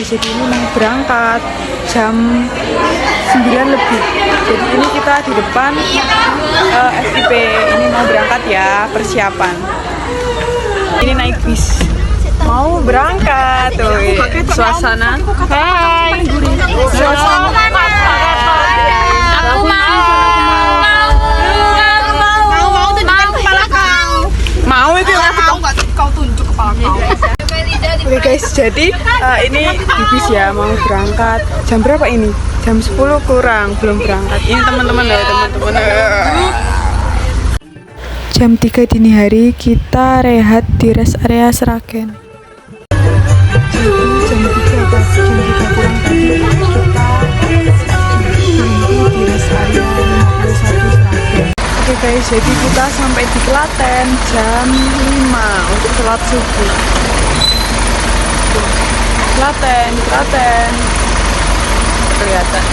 guys, jadi ini mau berangkat jam 9 lebih. Jadi ini kita di depan FIP, ini mau berangkat ya, persiapan. Ini naik bis, mau berangkat tuh, suasana. Hai, suasana. Aku mau itu kau tunjuk kepala kau. Oke guys, jadi ini di bis ya, mau berangkat jam berapa ini? Jam 10 kurang, belum berangkat. Ini teman-teman ya, teman-teman. Jam 3 dini hari kita rehat di rest area Sragen. Jam 3 kurang tadi kita di rest area 51 Sragen. Oke guys, jadi kita sampai di Klaten jam 5 untuk sholat subuh. Klaten kelihatan.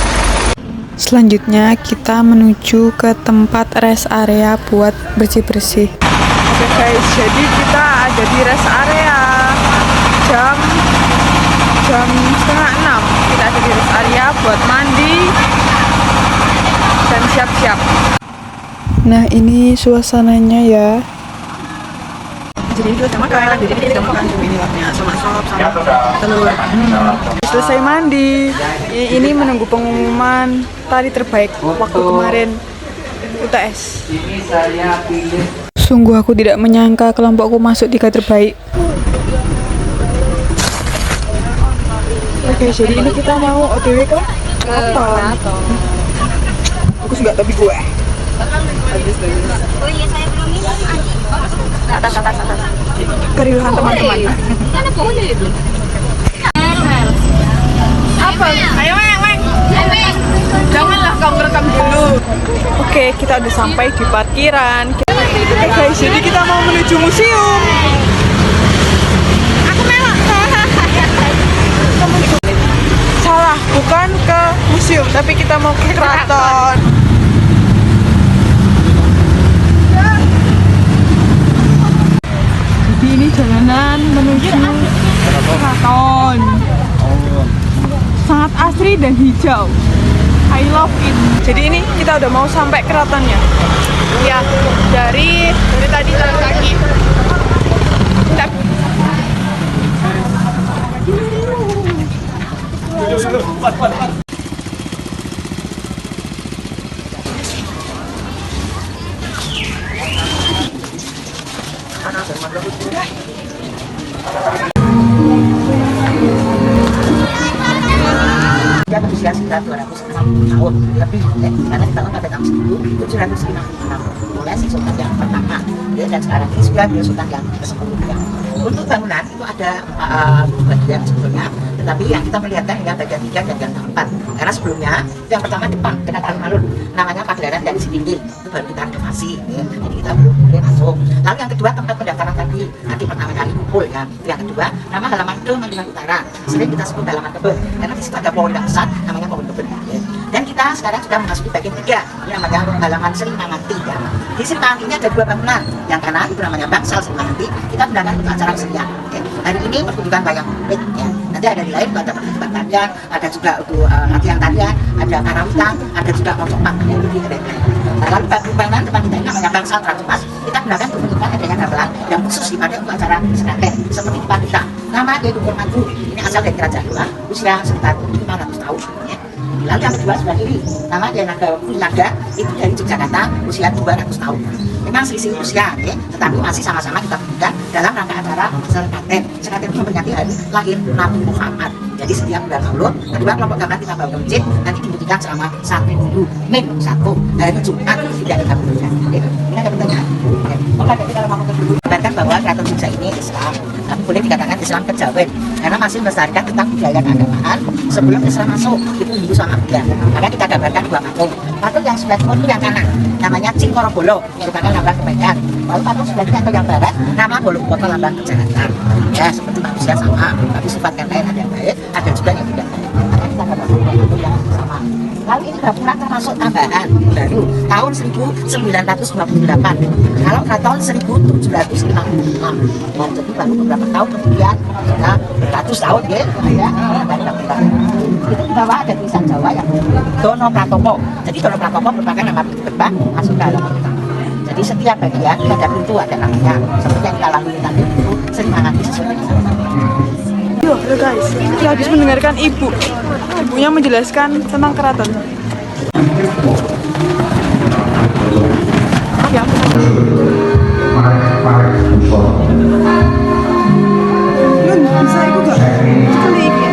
Selanjutnya kita menuju ke tempat rest area buat bersih-bersih. Oke guys, jadi kita ada di rest area jam setengah 6. Kita ada di rest area buat mandi dan siap-siap. Nah, ini suasananya ya. Jadi itu sama kan, jadi kita makan ini lapnya sama sop sama telur. Selesai mandi, ini menunggu pengumuman tari terbaik waktu kemarin UTS. Sungguh aku tidak menyangka kelompokku masuk 3 terbaik. Oke, jadi ini kita mau OTW ke Keraton. Aku juga tapi gue. Oh iya, saya belum minum. Atas. Keriuhan teman-teman. Apa? Ayo, Weng. Janganlah kau merekam dulu. Oke, kita udah sampai di parkiran. Oke guys, jadi kita mau menuju museum. Aku melok. Salah, bukan ke museum, tapi kita mau ke keraton. Jadi ini jalanan menuju keraton. Sangat asri dan hijau. I love it. Jadi ini kita udah mau sampai keratonnya. Ya, dari tadi jalan kaki. Dia berusia sekitar 260 tahun lebih karena di tahun pada tahun 1756 mulai si sultan yang pertama dan sekarang ini sudah dia sultan yang ke-10. Untuk bangunan itu ada bagian sebelumnya, tetapi yang kita melihatkan yang bagian 3 dan yang 4 karena sebelumnya yang pertama depan dengan alun-alun namanya Pagelaran dari Sitinggi, itu baru kita renovasi jadi kita belum boleh masuk. Lalu yang kedua tempat pendaftaran tadi nanti pertama kali kumpul ya. Yang kedua nama halaman ke Mandiran Utara, sering kita sebut halaman tebel karena di situ ada pohon yang besar namanya pohon tebel dan kita sekarang sudah memasuki bagian 3 ini namanya halaman Sri Manganti ya. Di Sri Manganti ini ada 2 bangunan, yang kanan itu namanya Bangsal Sri Manganti, kita gunakan untuk acara kesenian hari ini pertunjukan wayang kulit ya. Nanti ada di lain ada pertunjukan tarian, ada juga untuk latihan tarian, ada karawitan, ada juga mocopak ya, lalu bangunan depan kita ini namanya Bangsal Tratumas, kita gunakan untuk menunjukkan adanya gamelan yang khusus dipakai untuk acara sekaten seperti depan kita. Nama dia Dukur Madu, ini asal dari Kerajaan Demak, usia sekitar 500 tahun ya. Lalu yang kedua sebelah kiri, nama dia Naga, itu dari Yogyakarta, usia 200 tahun. Memang selisih usia, ya, tetapi masih sama-sama kita berikan dalam rangka acara sekaten. Sekaten itu memperingati hari lahir Nabi Muhammad. Jadi setiap bulan Maulud, kedua kelompok gamelan kita bawa ke masjid, nanti dibuktikan selama 1 minggu, minggu 1, hari Jumat tidak ada kabutnya. Ini ada pertanyaan. Oke, jadi kalau mau dulu, katakan bahwa Keraton Jogja ini Islam, tapi boleh dikatakan Islam kejawen, karena masih melestarikan tentang budaya keagamaan sebelum Islam masuk, itu Hindu sama Buddha. Maka kita gambarkan 2 patung. Patung yang sebelah timur itu yang kanan, namanya Cingkorobolo, merupakan lambang kebaikan. Lalu patung sebelah kiri atau yang barat, nama Bolongkoto, lambang kejahatan. Ya, seperti manusia sama, tapi sifat yang lain ada yang baik, ada juga yang tidak baik. Maka kita gambarkan 2 patung yang sama. Lalu ini gapura termasuk tambahan baru tahun 1928. Kalau keraton 1756. Dan jadi baru beberapa tahun kemudian sudah beratus tahun ya, dari gapura. Itu di bawah ada tulisan Jawa yang Dono Pratopo. Jadi Dono Pratopo merupakan nama gerbang masuk ke dalam kota. Jadi setiap bagian ada pintu, ada namanya. Seperti yang kita lalui tadi itu Sri Mangati sesuai dengan nama. Yo, halo guys, kita habis mendengarkan ibu. Ibunya menjelaskan tentang keraton. Ya. Yun, bisa ikut gak? Sekali ini ya.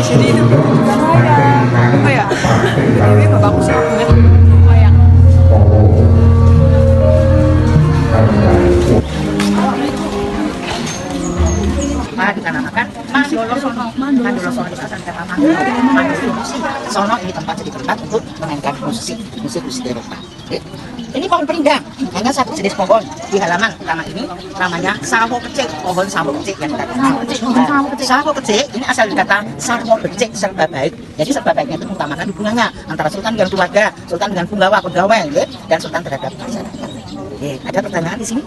Jadi itu apa ya? Ini bapakku sih banget. Wayang. Kita namakan Mandolo Sono. Mandolo Sono itu asal kata Mandolo musik. Sono ini tempat jadi tempat untuk memainkan musik Eropa. Ini pohon perindang, hanya satu jenis pohon di halaman utama ini namanya sawo kecik, pohon sawo kecik yang kita kenal. Sawo kecik ini asal dari kata sarwo becik serba baik. Jadi serba baiknya itu mengutamakan hubungannya antara sultan dengan keluarga, sultan dengan pegawai, dan sultan terhadap masyarakat. Ada pertanyaan di sini?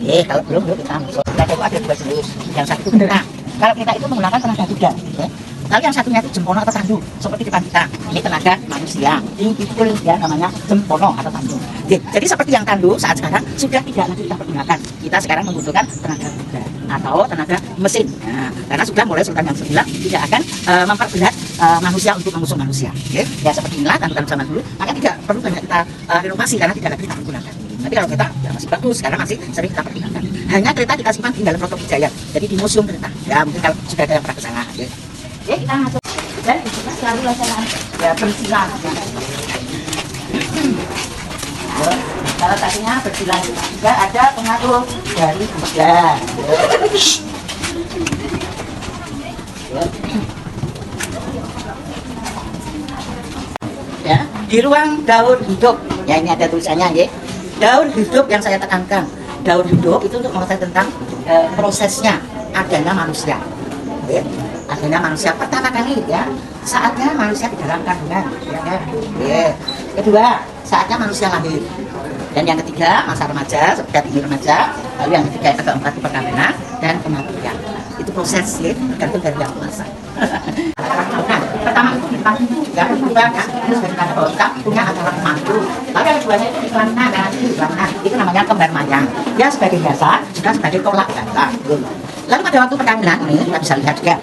Kalau belum, yuk kita masuk. Kita itu ada dua jenis. Yang satu itu beneran. Kalau kita itu menggunakan tenaga kuda. Lalu yang satunya itu jempono atau tandu. Seperti depan kita. Ini tenaga manusia. Ini pikul ya namanya jempono atau tandu. Jadi seperti yang tandu saat sekarang sudah tidak lagi kita pergunakan. Kita sekarang membutuhkan tenaga kuda atau tenaga mesin. Nah, karena sudah mulai Sultan yang sembilan tidak akan memperberat manusia untuk mengusung manusia. Ya seperti inilah tandu-tandu zaman dulu. Maka tidak perlu banyak kita renovasi karena tidak lagi kita pergunakan. Tapi kalau kereta ya masih bagus, karena masih sering kita pergunakan. Hanya kereta kita simpan di dalam Proto Wijaya, jadi di museum kereta. Ya mungkin kalau sudah ada yang pernah ke sana. Ya kita masuk dan kita selalu laksanakan ya bersilang. Salah satunya bersilang juga ada pengaruh dari kuda. Ya di ruang daur hidup. Ya ini ada tulisannya ya. Daur hidup yang saya tekankan, daur hidup itu untuk mengetahui tentang prosesnya adanya manusia. Adanya manusia pertama kali ya, saatnya manusia di dalam kandungan. Kedua, saatnya manusia lahir. Dan yang ketiga, masa remaja, seperti ini remaja. Lalu yang ketiga, yang keempat itu perkawinan dan kematian. Itu proses ya, tergantung dari yang masa. Pertama itu di depan pintu, ya, kedua ya, terus dari kata bahwa kita punya acara pemandu. Lalu yang keduanya itu di pelaminan, dan nanti di pelaminan itu namanya kembar mayang. Ya sebagai biasa, juga sebagai tolak bala. Lalu pada waktu perkawinan ini kita bisa lihat juga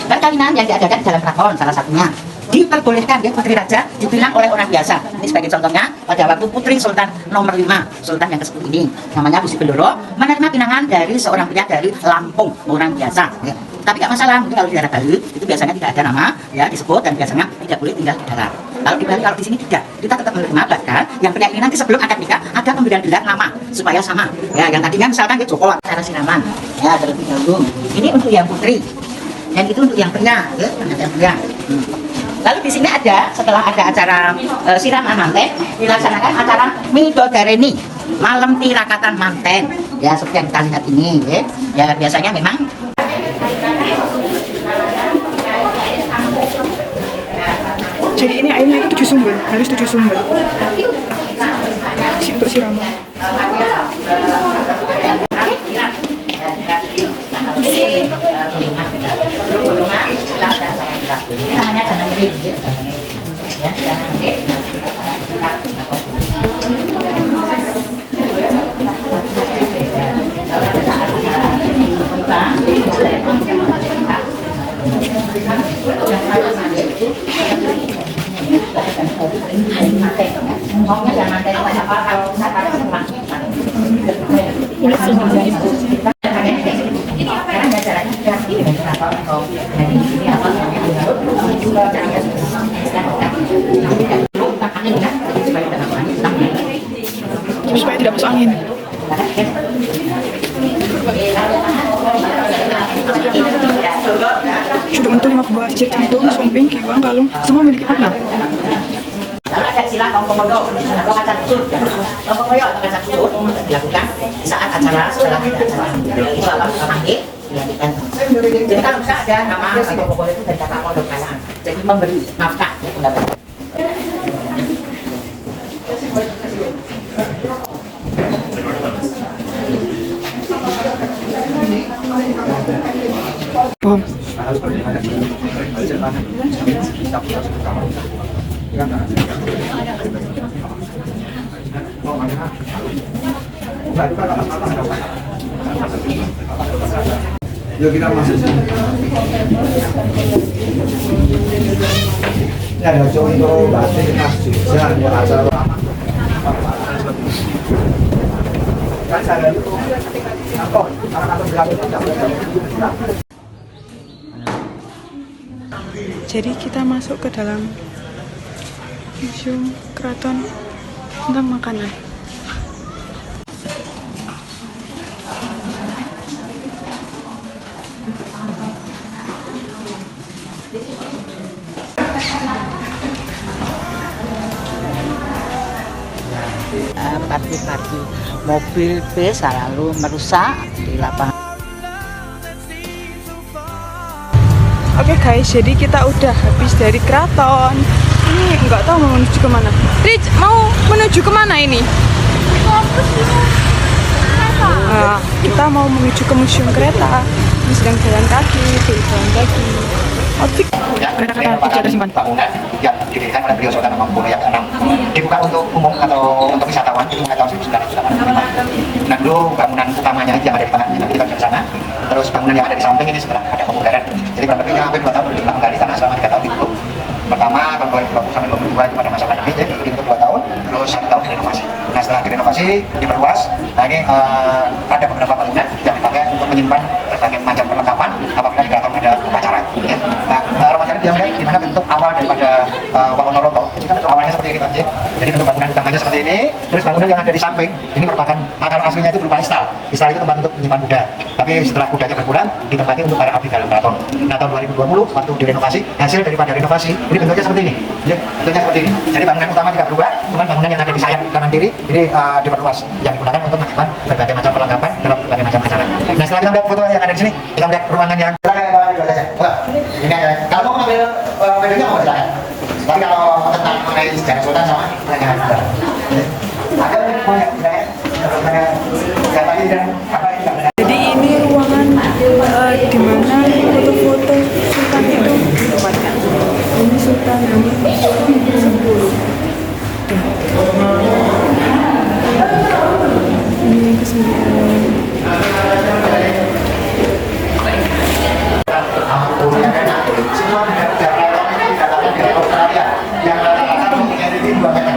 perkawinan yang diadakan di dalam keraton salah satunya diperbolehkan ya putri raja dibilang oleh orang biasa. Ini sebagai contohnya pada waktu putri Sultan nomor 5, Sultan yang ke-10 ini namanya Gusti Bendoro menerima pinangan dari seorang pria dari Lampung, orang biasa. Ya. Tapi nggak masalah, mungkin kalau di daerah Bali itu biasanya tidak ada nama ya disebut dan biasanya tidak boleh tinggal di dalam. Kalau di Bali, kalau di sini tidak, kita tetap menerima bahkan yang pria ini nanti sebelum akad nikah ada pemberian gelar nama supaya sama. Ya yang tadinya misalkan dia Joko cara siraman ya terlebih dahulu. Ini untuk yang putri dan itu untuk yang pria, ya yang pria. Lalu di sini ada setelah ada acara siraman manten dilaksanakan acara Midodareni malam tirakatan manten ya seperti yang kita lihat ini ya biasanya memang Jadi ini airnya itu 7 sumber, harus 7 sumber untuk siraman. Supaya tidak masuk angin. Sudah untuk 15 jam itu sumping kiwang kalung semua memiliki makna. Lalu ada istilah tongkomodo atau kaca kusut. Tongkomodo atau kaca kusut dilakukan saat acara setelah ada acara. Itu apa? dilanjutkan. Jadi kalau bisa ada nama atau pokoknya itu dari kata pondok kalaan. Jadi memberi nafkah ya pendapat. Bom. Yuk kita masuk sini. Ini ada contoh batik khas Jogja, ada acara kan saya itu apa? Anak-anak bilang itu Jadi kita masuk ke dalam museum keraton tentang makanan. Pagi-pagi mobil bis selalu merusak di lapangan. Oke guys, jadi kita udah habis dari keraton. Ini nggak tahu mau menuju kemana. Rich, mau menuju kemana ini? Kita mau menuju ke museum kereta. Ini sedang jalan kaki, jalan kaki. Outfit kereta api jatuh simpan. Bangunan yang didirikan oleh beliau Sultan Hamengkubuwono yang ke-6 dibuka untuk umum atau untuk wisatawan itu mulai tahun 1985. Nah dulu bangunan utamanya yang ada di tengah ini kita di sana. Terus bangunan yang ada di samping ini setelah ada pemugaran. Jadi kurang lebihnya hampir 2 tahun dilakukan di tanah selama 3 tahun ditutup. Pertama tahun 2020 sampai 2022 itu pada masa pandemi, jadi ditutup 2 tahun, terus 1 tahun direnovasi. Nah setelah direnovasi diperluas, nah ini ada beberapa bangunan yang dipakai untuk menyimpan berbagai macam perlengkapan apabila di keraton ada upacara. Ya. Nah Romo Cari diambil di mana bentuk awal daripada Wononoto. Jadi kan bentuk awalnya seperti ini Pak. Jadi bentuk bangunan utamanya seperti ini, terus bangunan yang ada di samping ini merupakan akar aslinya itu berupa istal. Istal itu tempat untuk menyimpan kuda. Tapi setelah kudanya berkurang, ditempati untuk para abdi dalam keraton. Nah tahun 2020 waktu direnovasi, hasil daripada renovasi ini bentuknya seperti ini. Ya, bentuknya seperti ini. Jadi bangunan utama tidak berubah, cuma bangunan yang ada di sayap kanan kiri ini diperluas, yang digunakan untuk menyimpan berbagai macam perlengkapan dalam berbagai macam acara. Nah setelah kita melihat foto yang ada di sini, kita melihat ruangan yang ini ada. Kalau mau mengambil videonya mau silakan. Tapi kalau tentang mengenai sejarah Sultan sama pertanyaan ada mau ya silakan. Kalau tanya siapa ini dan apa ini nggak benar. Jadi ini ruangan di mana foto-foto Sultan itu ditempatkan. Ini Sultan Hamengkubuwono 10. Ini yang ke-9. Semua negara didapatkan dari Australia yang rata-rata mempunyai tinggi 2 meter.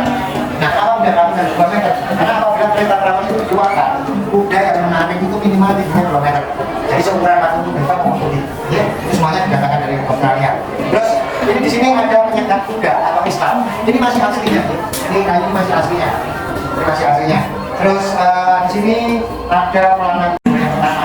Nah kalau udah ramuan 2 meter, karena apabila kereta ramuan itu dikeluarkan, kuda yang menarik itu minimal tingginya 2 meter. Jadi seukuran batu untuk kereta maupun ya, itu semuanya didatangkan dari Australia. Terus ini di sini ada penyekat kuda atau istal. Ini masih aslinya. Ini kayu masih aslinya. Ini masih aslinya. Terus di sini ada pelanggan yang pertama.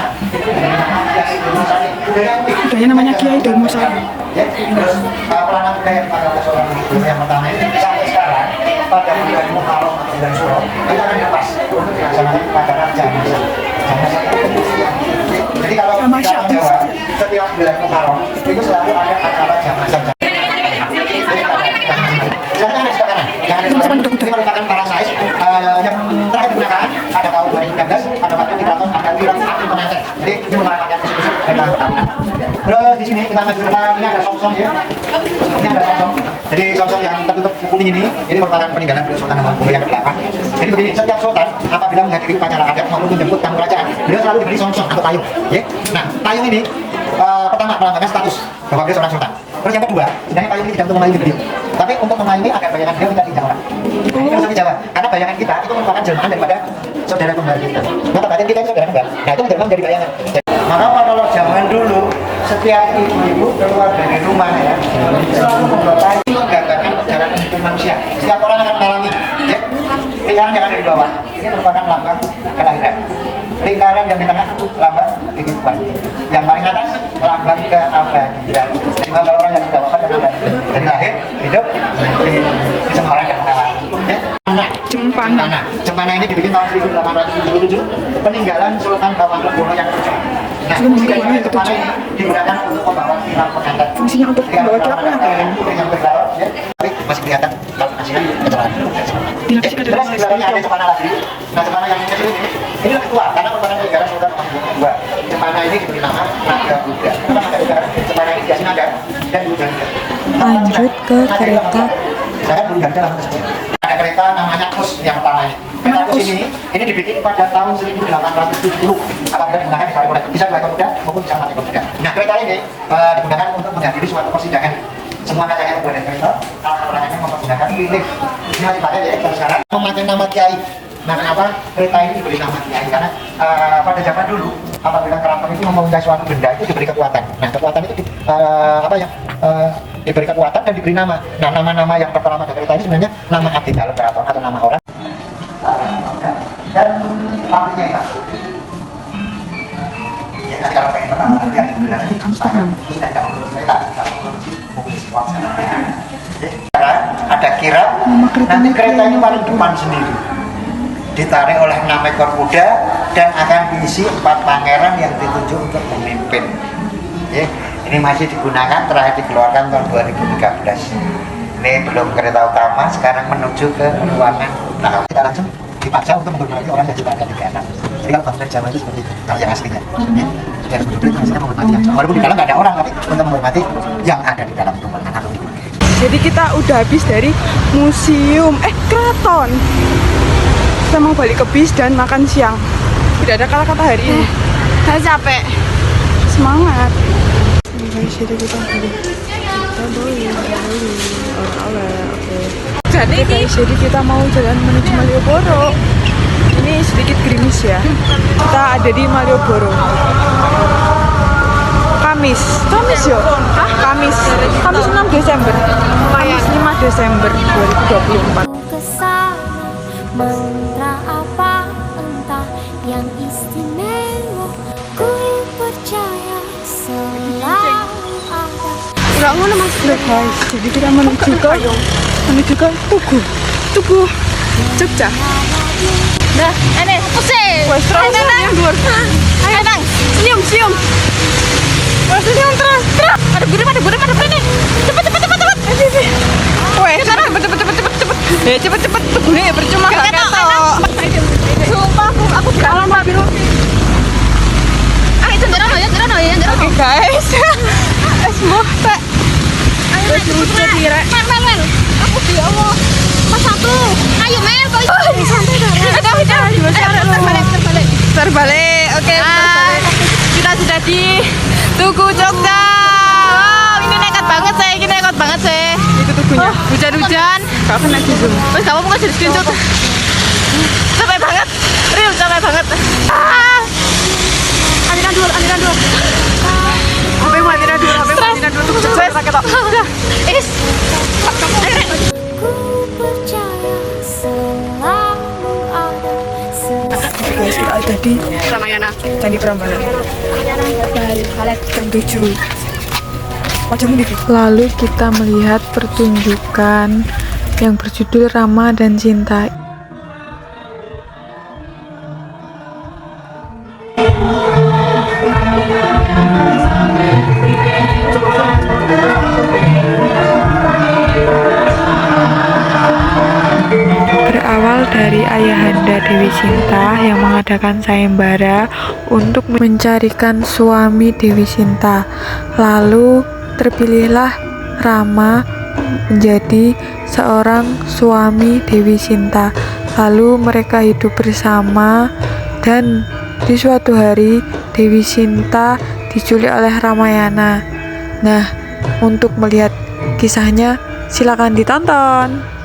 Kudanya namanya Kiai Darmosari. Ya, terus pelanggan budaya pada seorang ibu yang pertama ini sampai sekarang pada bulan Muharram dan Suro itu akan lepas untuk dilaksanakan upacara Jamasa. Jamasa itu jadi kalau di Jawa setiap bulan Muharram itu selalu ada acara Jamasa. Jangan ada sekarang, jangan ada sekarang. Ini merupakan para size yang terakhir digunakan pada tahun 2019 pada waktu di keraton ada wirang api pengantin. Jadi ini merupakan yang khusus dari tahun pertama. Terus di sini kita maju depan ini ada songsong ya. Ini ada songsong. Jadi songsong yang tertutup kuning ini merupakan peninggalan beliau Sultan Hamengkubuwono yang ke-8. Jadi begini, setiap sultan apabila menghadiri upacara adat maupun menjemput tamu kerajaan, beliau selalu diberi songsong atau payung. Ya. Nah, payung ini pertama melambangkan status bahwa beliau seorang sultan. Terus yang kedua, sebenarnya payung ini tidak untuk memayungi beliau. Tapi untuk memayungi agar bayangan beliau tidak dijauhkan. Nah, ini harus dijawab. Karena bayangan kita itu merupakan jelmaan daripada saudara kembar kita. Mata batin kita itu saudara kembar. Nah, itu menjelma menjadi bayangan. maka kalau zaman dulu setiap ibu-ibu keluar dari rumah ya selalu membawa kayu menggambarkan perjalanan hidup manusia. Setiap orang akan mengalami ya, lingkaran yang ada di bawah ini merupakan lambang kelahiran. Lingkaran yang di tengah lambang kehidupan. Yang paling atas lambang keabadian. Jadi kalau orang yang di bawah kan abadi. Dari lahir, hidup, ini semua orang yang mengalami. Ya. Cempana ini dibikin tahun 1877 peninggalan Sultan Hamengkubuwono yang ke-7. Nah Belum digunakan yang ketujuh. digunakan untuk membawa kirap pengantin. Fungsinya untuk membawa kirap pengantin. Yang berlaut, ya. Tapi masih kelihatan lokasinya keterangan. Dilapisi ke dalam Sebenarnya ada cemana lagi. Nah, cemana yang kecil ini lebih tua karena merupakan negara Sultan Hamengkubuwono II. Cemana ini diberi nama Naga Buddha. Cemana ini biasanya ada dan Buddha. Lanjut ke kereta. Saya belum gagal langsung tersebut. Ada kereta namanya Kus yang pertama ini. Kereta Kus ini dibikin pada tahun 1870. Apabila digunakan bisa oleh pemuda maupun bisa mati pemuda. Nah, kereta ini digunakan untuk menghadiri suatu persidangan. Semua katanya yang berada di kereta, orang-orangnya mempergunakan lift. Ini masih pakai ya, sampai sekarang memakai nama kiai. Nah, kenapa kereta ini diberi nama kiai? Karena pada zaman dulu, apabila keraton itu memengaruhi suatu benda itu diberi kekuatan. Nah, kekuatan itu diberi kekuatan dan diberi nama. Nah, nama-nama yang pertama dari kereta ini sebenarnya nama abdi dalam keraton atau nama orang. Dan pabriknya itu. Ya, nanti kalau pengen pertama nanti ada benar ini tidak kereta. Ada kirap, nanti kereta ini paling depan sendiri. Ditarik oleh 6 ekor kuda dan akan diisi 4 pangeran yang ditunjuk untuk memimpin. Ini masih digunakan, terakhir dikeluarkan tahun 2013. Ini belum kereta utama, sekarang menuju ke ruangan. Nah, kita langsung dipaksa untuk menghormati orang yang juga ada di dalam. Jadi kalau bangunan Jawa itu seperti itu, kalau yang aslinya. Jadi harus duduk itu hasilnya menghormati yang walaupun di dalam nggak ada orang, tapi untuk menghormati yang ada di dalam tumpah atau di. Jadi kita udah habis dari museum keraton. Kita mau balik ke bis dan makan siang. Tidak ada kata-kata hari ini. Saya capek. Semangat. Jadi kita beli. Oke. Jadi kita mau jalan menuju Malioboro. Ini sedikit gerimis ya. Kita ada di Malioboro. Kamis yo. Kamis 6 Desember. Kamis 5 Desember 2024. Kesana mantra apa entah yang istimewa, ku percaya selalu ada. Enggak ngono Mas. Guys, jadi kita menuju ke Tugu Jogja. Nah, ini pusing. Wes terus yang dhuwur. Ayo nang, senyum. Wes senyum terus. Ada gurih ini. Cepet. Wes cepet. Tugune ya percuma gak ketok. Sumpah aku kalah Pak Biru. Ayo jenderal ya. Oke guys. Semua tak. Ayo lucu direk. Mel. Aku di Allah. Mas satu. Ayo Mel kok santai Terbalik. Oke, terbalik. Kita sudah di Tugu Jogja. Wow, ini nekat banget sih. Itu tugunya. Hujan-hujan. Gak kena di zoom. Terus kamu mau jadi screenshot. Capek banget. Real capek banget. aliran dua. HP mu aliran dua. Tugu Jogja pakai tok. Is. Ku percaya selalu ada. Guys, kita ada di Ramayana. Candi Prambanan. Jam 7. Lalu kita melihat pertunjukan yang berjudul Rama dan Cinta. Berawal dari ayahanda Dewi Sinta yang mengadakan sayembara untuk mencarikan suami Dewi Sinta. Lalu terpilihlah Rama menjadi seorang suami Dewi Sinta. Lalu mereka hidup bersama dan di suatu hari Dewi Sinta diculik oleh Ramayana. Nah, untuk melihat kisahnya silakan ditonton.